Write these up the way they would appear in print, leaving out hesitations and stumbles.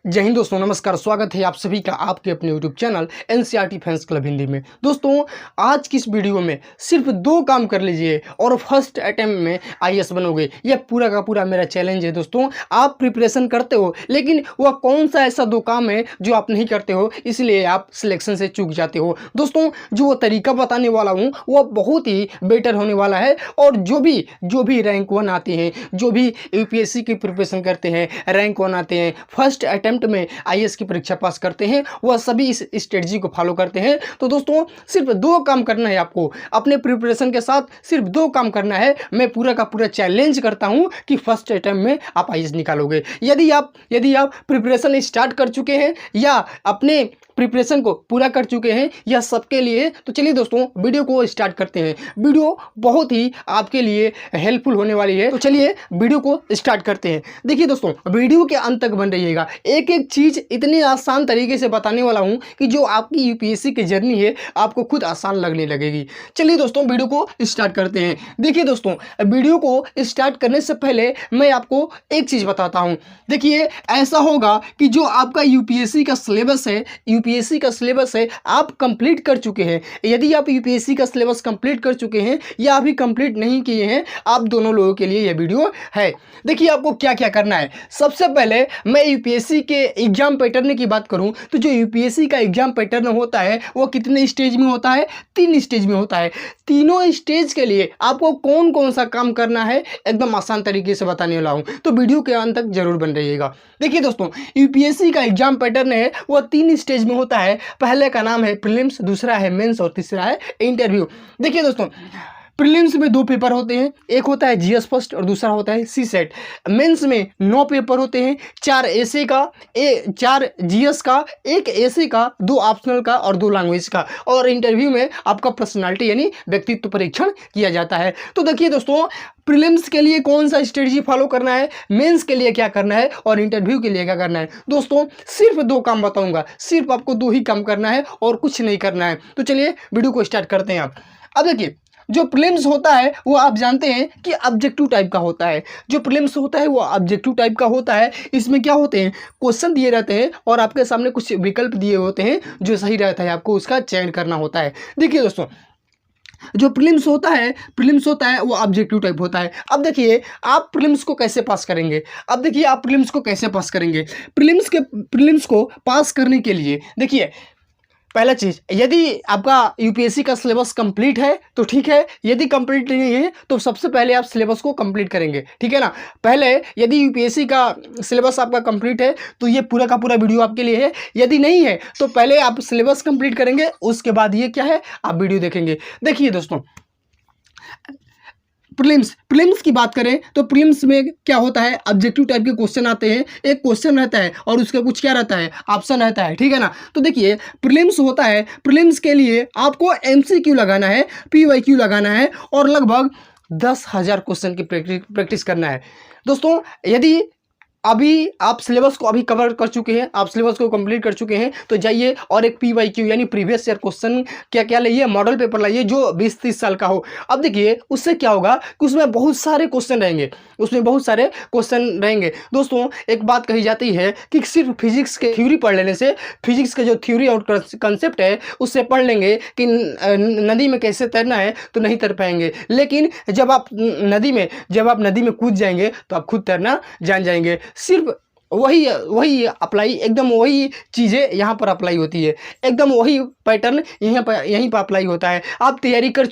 जय हिंद दोस्तों, नमस्कार। स्वागत है आप सभी का आपके अपने YouTube channel NCERT fans club Hindi में। दोस्तों, आज की इस वीडियो में सिर्फ 2 काम कर लीजिए और फर्स्ट अटेम्प्ट में आईएएस बनोगे। यह पूरा का पूरा मेरा चैलेंज है। दोस्तों, आप प्रिपरेशन करते हो, लेकिन वह कौन सा ऐसा 2 काम है जो आप नहीं करते हो, इसलिए आप सिलेक्शन से चूक जाते हो। दोस्तों, जो वो तरीका बताने वाला हूँ वह बहुत ही बेटर होने वाला है और जो भी रैंक 1 आते हैं, जो भी यूपीएससी की प्रिपरेशन करते हैं, रैंक 1 आते हैं, फर्स्ट अटेम्प्ट में आईएएस की परीक्षा पास करते हैं, वह सभी इस स्ट्रेटजी को फॉलो करते हैं। तो दोस्तों, सिर्फ 2 काम करना है आपको अपने प्रिपरेशन के साथ, सिर्फ 2 काम करना है। मैं पूरा का पूरा चैलेंज करता हूं कि फर्स्ट अटेम्प्ट में आप आईएएस निकालोगे। यदि आप प्रिपरेशन स्टार्ट कर चुके हैं या अपने प्रिपरेशन को पूरा कर चुके हैं, यह सबके लिए। तो चलिए दोस्तों, वीडियो को स्टार्ट करते हैं। वीडियो बहुत ही आपके लिए हेल्पफुल होने वाली है, तो चलिए वीडियो को स्टार्ट करते हैं। देखिए दोस्तों, वीडियो के अंत तक बन रहिएगा। एक एक चीज़ इतने आसान तरीके से बताने वाला हूं कि जो आपकी यूपीएससी की जर्नी है आपको खुद आसान लगने लगेगी। चलिए दोस्तों, वीडियो को स्टार्ट करते हैं। देखिए दोस्तों, वीडियो को स्टार्ट करने से पहले मैं आपको एक चीज़ बताता हूँ। देखिए, ऐसा होगा कि जो आपका यूपीएससी का सिलेबस है आप कंप्लीट कर चुके हैं। यदि आप यूपीएससी का सिलेबस कंप्लीट कर चुके हैं या अभी कंप्लीट नहीं किए हैं, आप दोनों लोगों के लिए यह वीडियो है। देखिए, आपको क्या क्या करना है। सबसे पहले मैं यूपीएससी के एग्जाम पैटर्न की बात करूं तो जो यूपीएससी का एग्जाम पैटर्न होता है वो कितने स्टेज में होता है? 3 स्टेज में होता है। तीनों स्टेज के लिए आपको कौन कौन सा काम करना है एकदम आसान तरीके से बताने वाला हूं, तो वीडियो के अंत तक जरूर बन रहिएगा। देखिए दोस्तों, यूपीएससी का एग्जाम पैटर्न है वो 3 स्टेज में होता है। पहले का नाम है प्रीलिम्स, दूसरा है मेंस और तीसरा है इंटरव्यू। देखिए दोस्तों, प्रीलिम्स में 2 पेपर होते हैं, एक होता है जीएस फर्स्ट और दूसरा होता है सी सेट। मेंस में 9 पेपर होते हैं, 4 एसए का, 4 जीएस का, 1 एसए का, 2 ऑप्शनल का और 2 लैंग्वेज का। और इंटरव्यू में आपका पर्सनालिटी यानी व्यक्तित्व परीक्षण किया जाता है। तो देखिए दोस्तों, प्रीलिम्स के लिए कौन सा स्ट्रेटजी फॉलो करना है, मेंस के लिए क्या करना है और इंटरव्यू के लिए क्या करना है। दोस्तों, सिर्फ 2 काम बताऊंगा, सिर्फ आपको 2 ही काम करना है और कुछ नहीं करना है। तो चलिए वीडियो को स्टार्ट करते हैं। अब देखिए, जो प्रीलिम्स होता है वो आप जानते हैं कि ऑब्जेक्टिव टाइप का होता है। जो प्रीलिम्स होता है वो ऑब्जेक्टिव टाइप का होता है। इसमें क्या होते हैं, क्वेश्चन दिए रहते हैं और आपके सामने कुछ विकल्प दिए होते हैं, जो सही रहता है आपको उसका चयन करना होता है। देखिए दोस्तों, जो प्रीलिम्स होता है वो ऑब्जेक्टिव टाइप होता है। अब देखिए, आप प्रीलिम्स को कैसे पास करेंगे। प्रीलिम्स को पास करने के लिए देखिए, पहला चीज़, यदि आपका यूपीएससी का सिलेबस कंप्लीट है तो ठीक है, यदि कंप्लीट नहीं है तो सबसे पहले आप सिलेबस को कंप्लीट करेंगे, ठीक है ना। पहले यदि यूपीएससी का सिलेबस आपका कंप्लीट है तो ये पूरा का पूरा वीडियो आपके लिए है। यदि नहीं है तो पहले आप सिलेबस कंप्लीट करेंगे, उसके बाद ये क्या है आप वीडियो देखेंगे। देखिए दोस्तों, प्रीलिम्स की बात करें तो प्रीलिम्स में क्या होता है, ऑब्जेक्टिव टाइप के क्वेश्चन आते हैं। एक क्वेश्चन रहता है और उसका कुछ क्या रहता है, ऑप्शन रहता है, ठीक है ना। तो देखिए, प्रीलिम्स होता है, प्रीलिम्स के लिए आपको एमसीक्यू लगाना है, पीवाईक्यू लगाना है और लगभग 10,000 क्वेश्चन की प्रैक्टिस करना है। दोस्तों, यदि अभी आप सिलेबस को अभी कवर कर चुके हैं, आप सिलेबस को कंप्लीट कर चुके हैं, तो जाइए और एक पीवाईक्यू यानी प्रीवियस ईयर क्वेश्चन क्या लाइए, मॉडल पेपर लाइए जो 20-30 साल का हो। अब देखिए, उससे क्या होगा कि उसमें बहुत सारे क्वेश्चन रहेंगे। दोस्तों, एक बात कही जाती है कि सिर्फ फिजिक्स के थ्योरी पढ़ लेने से, फिजिक्स के जो थ्योरी और कंसेप्ट है उससे पढ़ लेंगे कि नदी में कैसे तैरना है तो नहीं तैर पाएंगे। लेकिन जब आप नदी में कूद जाएंगे तो आप खुद तैरना जान जाएंगे। सिर्फ वही अप्लाई, एकदम वही चीज़ें यहाँ पर अप्लाई होती है, एकदम वही पैटर्न यहीं पर अप्लाई होता है। आप तैयारी कर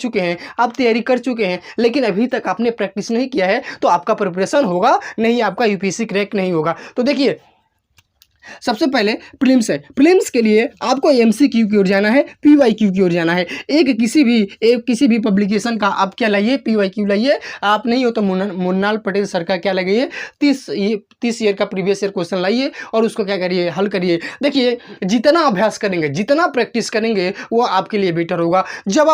चुके हैं लेकिन अभी तक आपने प्रैक्टिस नहीं किया है तो आपका प्रिपरेशन होगा नहीं, आपका यूपीएससी क्रैक नहीं होगा। तो देखिए, सबसे पहले प्रीलिम्स है। प्रीलिम्स के लिए आपको एमसीक्यू की ओर जाना है, पीवाईक्यू की ओर जाना है। किसी भी पब्लिकेशन का आप क्या लाइए, पीवाईक्यू लाइए। आप नहीं हो तो मुन्नाल पटेल सर का क्या लगाइए, 30 ईयर का प्रीवियस ईयर क्वेश्चन लाइए और उसको क्या करिए, हल करिए। देखिए, जितना अभ्यास करेंगे, जितना प्रैक्टिस करेंगे वो आपके लिए बेटर होगा।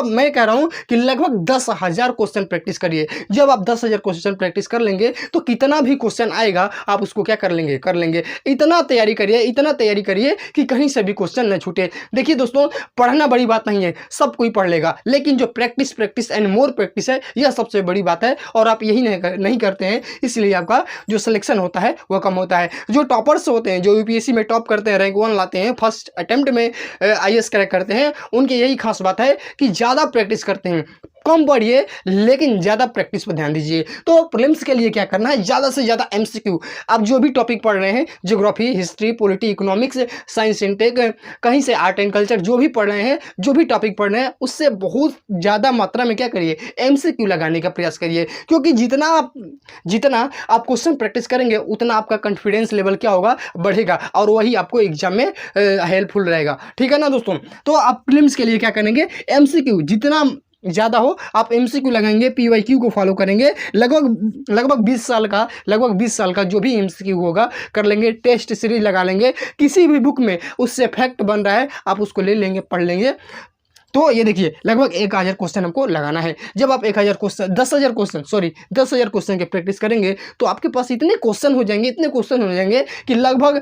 मैं कह रहा हूँ कि लगभग 10,000 क्वेश्चन प्रैक्टिस करिए। जब आप 10,000 क्वेश्चन प्रैक्टिस कर लेंगे तो कितना भी क्वेश्चन आएगा आप उसको क्या कर लेंगे। इतना तैयारी करिए, इतना तैयारी करिए कि कहीं से भी क्वेश्चन न छूटे। देखिए दोस्तों, पढ़ना बड़ी बात नहीं है, सब कोई पढ़ लेगा, लेकिन जो प्रैक्टिस एंड मोर प्रैक्टिस है, यह सबसे बड़ी बात है। और आप यही नहीं करते हैं, इसलिए आपका जो सिलेक्शन होता है वह कम होता है। जो टॉपर्स होते हैं, जो यूपीएससी में टॉप करते हैं, रैंक 1 लाते हैं, फर्स्ट अटेम्प्ट में आईएएस क्रैक करते हैं, उनकी यही खास बात है कि ज़्यादा प्रैक्टिस करते हैं। कम पढ़िए लेकिन ज़्यादा प्रैक्टिस पर ध्यान दीजिए। तो प्रीलिम्स के लिए क्या करना है, ज़्यादा से ज़्यादा एमसीक्यू। आप जो भी टॉपिक पढ़ रहे हैं, geography, history, polity, economics, science intake, कहीं से आर्ट एंड कल्चर, जो भी पढ़ रहे हैं, जो भी टॉपिक पढ़ रहे हैं, उससे बहुत ज़्यादा मात्रा में क्या करिए, एमसीक्यू लगाने का प्रयास करिए। क्योंकि जितना आप क्वेश्चन प्रैक्टिस करेंगे, उतना आपका कॉन्फिडेंस लेवल क्या होगा, बढ़ेगा, और वही आपको एग्जाम में हेल्पफुल रहेगा। ठीक है ना दोस्तों। तो आप प्रीलिम्स के लिए क्या करेंगे, एमसीक्यू जितना ज़्यादा हो आप एमसीक्यू लगाएंगे, पीवाईक्यू को फॉलो करेंगे। लगभग 20 साल का जो भी एमसीक्यू होगा कर लेंगे। टेस्ट सीरीज लगा लेंगे, किसी भी बुक में उससे फैक्ट बन रहा है आप उसको ले लेंगे, पढ़ लेंगे। तो ये देखिए, लगभग 1000 क्वेश्चन हमको लगाना है। जब आप 1000 क्वेश्चन के प्रैक्टिस करेंगे तो आपके पास इतने क्वेश्चन हो जाएंगे कि लगभग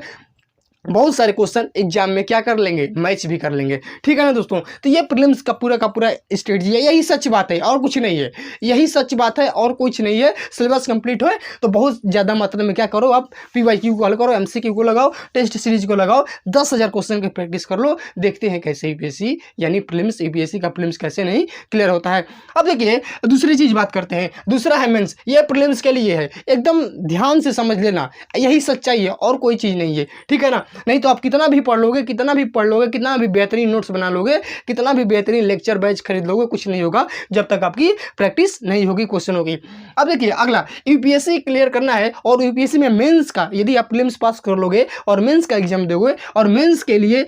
बहुत सारे क्वेश्चन एग्जाम में क्या कर लेंगे, मैच भी कर लेंगे। ठीक है ना दोस्तों। तो ये प्रीलिम्स का पूरा स्ट्रेटजी है, यही सच बात है और कुछ नहीं है, यही सच बात है और कुछ नहीं है। सिलेबस कंप्लीट होए तो बहुत ज़्यादा मात्रा में क्या करो, आप पीवाईक्यू को हल करो, एमसीक्यू को लगाओ, टेस्ट सीरीज को लगाओ, 10,000 क्वेश्चन की प्रैक्टिस कर लो। देखते हैं कैसे यूपीएससी यानी प्रीलिम्स, यूपीएससी का प्रीलिम्स कैसे नहीं क्लियर होता है। अब देखिए दूसरी चीज़ बात करते हैं, दूसरा है मेंस। ये प्रीलिम्स के लिए है, एकदम ध्यान से समझ लेना, यही सच्चाई है और कोई चीज़ नहीं है। ठीक है ना। नहीं तो आप कितना भी पढ़ लोगे, कितना भी बेहतरीन नोट्स बना लोगे, कितना भी बेहतरीन लेक्चर बैच खरीद लोगे, कुछ नहीं होगा जब तक आपकी प्रैक्टिस नहीं होगी क्वेश्चनों की। अब देखिए अगला, यूपीएससी क्लियर करना है और यूपीएससी में मेंस का, यदि आप प्रीलिम्स पास कर लोगे और मेंस का एग्जाम दोगे, और मेंस के लिए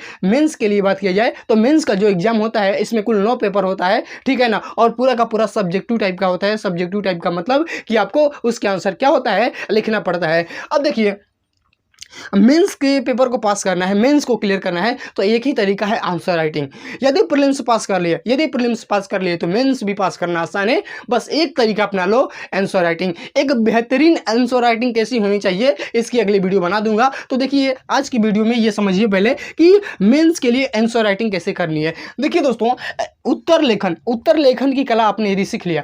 बात किया जाए तो मेंस का जो एग्जाम होता है इसमें कुल 9 पेपर होता है। ठीक है ना। और पूरा का पूरा सब्जेक्टिव टाइप का होता है। सब्जेक्टिव टाइप का मतलब कि आपको उसके आंसर क्या होता है, लिखना पड़ता है। अब देखिए मेंस के पेपर को पास करना है, मेंस को क्लियर करना है, तो एक ही तरीका है, आंसर राइटिंग। यदि प्रीलिम्स पास कर लिए तो मेंस भी पास करना आसान है। बस एक तरीका अपना लो, आंसर राइटिंग। एक बेहतरीन आंसर राइटिंग कैसी होनी चाहिए, इसकी अगली वीडियो बना दूंगा। तो देखिए आज की वीडियो में ये समझिए पहले कि मेंस के लिए आंसर राइटिंग कैसे करनी है। देखिए दोस्तों, उत्तर लेखन की कला आपने यदि सीख लिया,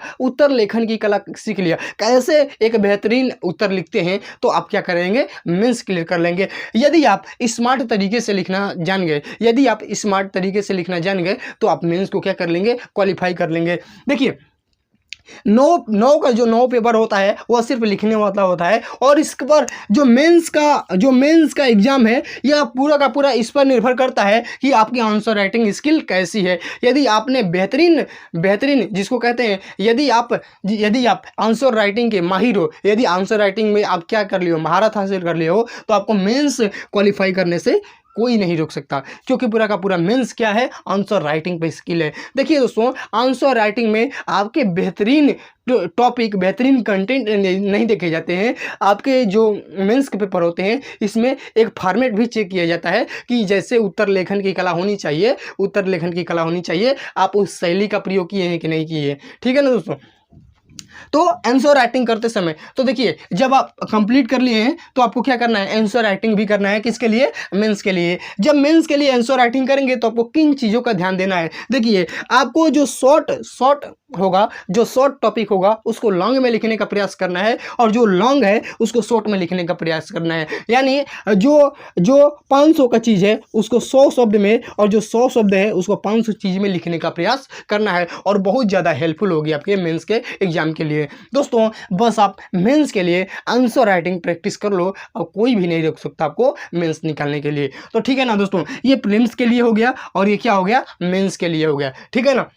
कैसे एक बेहतरीन उत्तर लिखते हैं, तो आप क्या करेंगे, मेंस क्लियर कर लेंगे। यदि आप स्मार्ट तरीके से लिखना जान गए, तो आप मेंस को क्या कर लेंगे, क्वालिफाई कर लेंगे। देखिए 9 पेपर होता है वह सिर्फ लिखने वाला होता है, और इसके पर जो मेंस का एग्जाम है, यह पूरा का पूरा इस पर निर्भर करता है कि आपकी आंसर राइटिंग स्किल कैसी है। यदि आपने बेहतरीन जिसको कहते हैं, यदि आप आंसर राइटिंग के माहिर हो, यदि आंसर राइटिंग में आप क्या कर लियो, महारत हासिल कर लिए हो, तो आपको मेंस क्वालिफाई करने से कोई नहीं रोक सकता। क्योंकि पूरा का पूरा मेंस क्या है, आंसर राइटिंग पे स्किल है। देखिए दोस्तों, आंसर राइटिंग में आपके बेहतरीन टॉपिक, बेहतरीन कंटेंट नहीं देखे जाते हैं। आपके जो मेंस के पेपर होते हैं, इसमें एक फॉर्मेट भी चेक किया जाता है कि जैसे उत्तर लेखन की कला होनी चाहिए, आप उस शैली का प्रयोग किए हैं कि नहीं किए। ठीक है ना दोस्तों। तो आंसर राइटिंग करते समय, तो देखिए जब आप कंप्लीट कर लिए हैं तो आपको क्या करना है, आंसर राइटिंग भी करना है। किसके लिए, मेंस के लिए। जब मेंस के लिए आंसर राइटिंग करेंगे तो आपको किन चीज़ों का ध्यान देना है। देखिए आपको जो शॉर्ट टॉपिक होगा उसको लॉन्ग में लिखने का प्रयास करना है, और जो लॉन्ग है उसको शॉर्ट में लिखने का प्रयास करना है। यानी जो 500 का चीज़ है उसको 100 शब्द में, और जो 100 शब्द है उसको 500 चीज़ में लिखने का प्रयास करना है, और बहुत ज़्यादा हेल्पफुल होगी आपके मेंस के एग्जाम के लिए। दोस्तों बस आप मेंस के लिए आंसर राइटिंग प्रैक्टिस कर लो, और कोई भी नहीं रोक सकता आपको मेंस निकालने के लिए। तो ठीक है ना दोस्तों, ये प्रीलिम्स के लिए हो गया, और ये क्या हो गया, मेंस के लिए हो गया। ठीक है ना।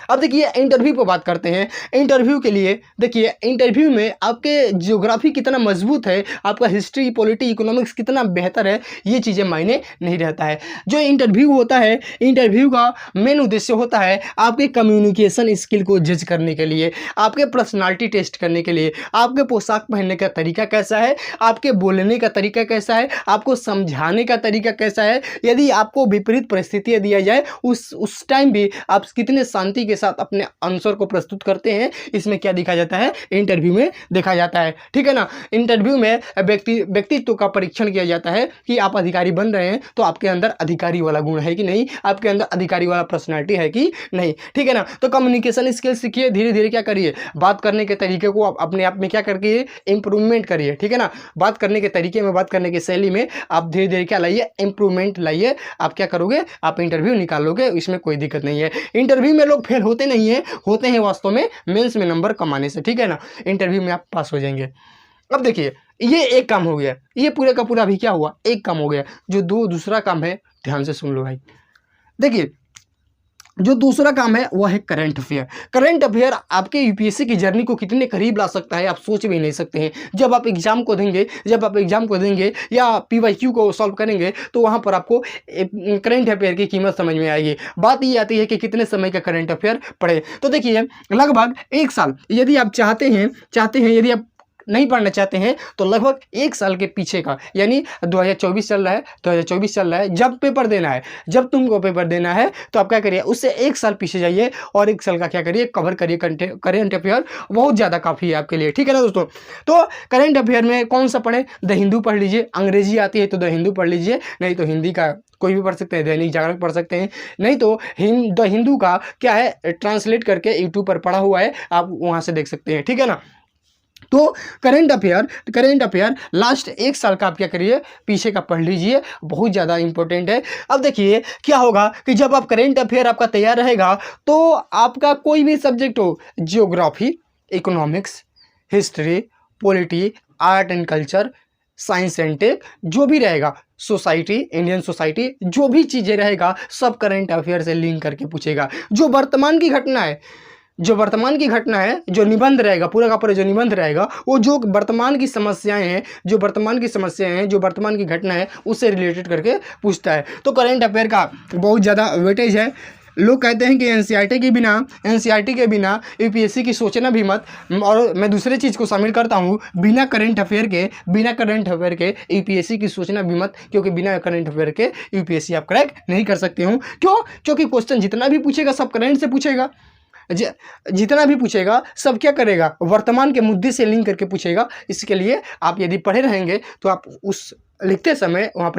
अब देखिए इंटरव्यू पर बात करते हैं। इंटरव्यू के लिए देखिए, इंटरव्यू में आपके ज्योग्राफी कितना मजबूत है, आपका हिस्ट्री, पॉलिटी, इकोनॉमिक्स कितना बेहतर है, ये चीज़ें मायने नहीं रहता है। जो इंटरव्यू होता है, इंटरव्यू का मेन उद्देश्य होता है आपके कम्युनिकेशन स्किल को जज करने के लिए, आपके पर्सनालिटी टेस्ट करने के लिए, आपके पोशाक पहनने का तरीका कैसा है, आपके बोलने का तरीका कैसा है, आपको समझाने का तरीका कैसा है। यदि आपको विपरीत परिस्थितियाँ दिया जाए, उस टाइम भी आप कितने शांति क्लैरिटी के साथ अपने आंसर को प्रस्तुत करते हैं, इसमें क्या देखा जाता है, इंटरव्यू में देखा जाता है। ठीक है ना। इंटरव्यू में व्यक्तित्व का परीक्षण किया जाता है कि आप अधिकारी बन रहे हैं तो आपके अंदर अधिकारी वाला गुण है कि नहीं, आपके अंदर अधिकारी वाला पर्सनालिटी है कि नहीं। ठीक है ना। तो कम्युनिकेशन स्किल्स सीखिए, धीरे धीरे क्या करिए, बात करने के तरीके को आप अपने आप में क्या करिए, इंप्रूवमेंट करिए। ठीक है ना। बात करने के तरीके में, बात करने की शैली में आप धीरे धीरे क्या लाइए, इंप्रूवमेंट लाइए। आप क्या करोगे, आप इंटरव्यू निकालोगे, इसमें कोई दिक्कत नहीं है। इंटरव्यू में लोग फेल होते नहीं है, होते हैं वास्तव में मेंस में नंबर कमाने से। ठीक है ना। इंटरव्यू में आप पास हो जाएंगे। अब देखिए, ये एक काम हो गया, ये पूरे का पूरा भी क्या हुआ, एक काम हो गया। जो दूसरा काम है, ध्यान से सुन लो भाई। देखिए, जो दूसरा काम है वह है करंट अफेयर। करंट अफेयर आपके यूपीएससी की जर्नी को कितने करीब ला सकता है, आप सोच भी नहीं सकते हैं। जब आप एग्जाम को देंगे या पीवाईक्यू को सॉल्व करेंगे, तो वहां पर आपको करंट अफेयर की कीमत समझ में आएगी। बात ये आती है कि कितने समय का करंट अफेयर पढ़े। तो देखिए, लगभग एक साल, यदि आप चाहते हैं यदि आप नहीं पढ़ना चाहते हैं तो लगभग एक साल के पीछे का, यानी 2024 चल रहा है, जब पेपर देना है, जब तुमको पेपर देना है, तो आप क्या करिए, उससे एक साल पीछे जाइए और एक साल का क्या करिए, कवर करिए करेंट अफेयर। बहुत ज़्यादा काफ़ी है आपके लिए। ठीक है ना दोस्तों। तो करेंट अफेयर में कौन सा पढ़े, द हिंदू पढ़ लीजिए, अंग्रेजी आती है तो द हिंदू पढ़ लीजिए, नहीं तो हिंदी का कोई भी पढ़ सकते हैं, दैनिक जागरण पढ़ सकते हैं, नहीं तो द हिंदू का क्या है, ट्रांसलेट करके यूट्यूब पर पढ़ा हुआ है, आप वहाँ से देख सकते हैं। ठीक है ना। तो करंट अफेयर लास्ट एक साल का आप क्या करिए, पीछे का पढ़ लीजिए, बहुत ज़्यादा इंपॉर्टेंट है। अब देखिए क्या होगा कि जब आप करंट अफेयर आपका तैयार रहेगा, तो आपका कोई भी सब्जेक्ट हो, geography, economics, history, polity, art and culture, science and tech, जो भी रहेगा, सोसाइटी, इंडियन सोसाइटी, जो भी चीज़ें रहेगा, सब करंट अफेयर से लिंक करके पूछेगा। जो वर्तमान की घटना है, जो निबंध रहेगा, पूरा का पूरा जो निबंध रहेगा, वो जो वर्तमान की समस्याएं हैं, जो वर्तमान की घटना है, उससे रिलेटेड करके पूछता है। तो करंट अफेयर का बहुत ज़्यादा वेटेज है। लोग कहते हैं कि एनसीईआरटी के बिना यूपीएससी की सोचना भी मत, और मैं दूसरे चीज़ को शामिल करता हूँ, बिना करंट अफेयर के यूपीएससी की सोचना भी मत, क्योंकि बिना करंट अफेयर के यूपीएससी आप क्रैक नहीं कर सकते हो। क्यों? क्योंकि क्वेश्चन जितना भी पूछेगा सब करंट से पूछेगा, जितना भी पूछेगा सब क्या करेगा, वर्तमान के मुद्दे से लिंक करके पूछेगा। इसके लिए आप यदि पढ़े रहेंगे तो आप उस लिखते समय आप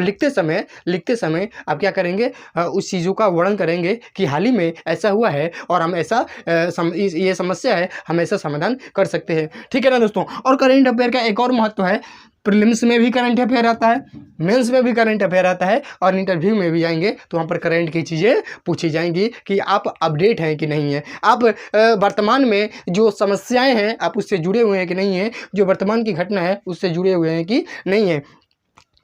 क्या करेंगे, उस चीज़ों का वर्णन करेंगे कि हाल ही में ऐसा हुआ है और हम ऐसा ये समस्या है, हम ऐसा समाधान कर सकते हैं। ठीक है ना दोस्तों। और करंट अफेयर का एक और महत्व है, प्रीलिम्स में भी करंट अफेयर आता है, मेंस में भी करंट अफेयर आता है, और इंटरव्यू में भी जाएंगे तो वहाँ पर करंट की चीज़ें पूछी जाएंगी कि आप अपडेट हैं कि नहीं है, आप वर्तमान में जो समस्याएं हैं आप उससे जुड़े हुए हैं कि नहीं है, जो वर्तमान की घटना है उससे जुड़े हुए हैं कि नहीं है।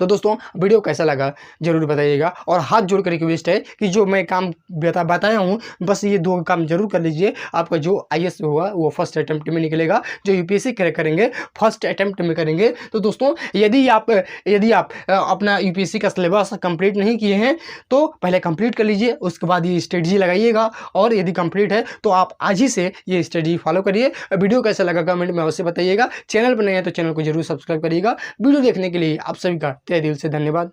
तो दोस्तों, वीडियो कैसा लगा जरूर बताइएगा, और हाथ जोड़ कर रिक्वेस्ट है कि जो मैं काम बताया हूँ, बस ये दो काम जरूर कर लीजिए। आपका जो आईएएस होगा वो फर्स्ट अटेम्प्ट में निकलेगा, जो यूपीएससी करेंगे फर्स्ट अटेम्प्ट में करेंगे। तो दोस्तों, यदि आप अपना यूपीएससी का सिलेबस कंप्लीट नहीं किए हैं तो पहले कंप्लीट कर लीजिए, उसके बाद ये स्ट्रेटजी लगाइएगा, और यदि कंप्लीट है तो आप आज ही से ये स्ट्रेटजी फॉलो करिए। वीडियो कैसा लगा कमेंट में अवश्य बताइएगा। चैनल पर नहीं है तो चैनल को जरूर सब्सक्राइब करिएगा। वीडियो देखने के लिए आप सभी का तहे दिल से धन्यवाद।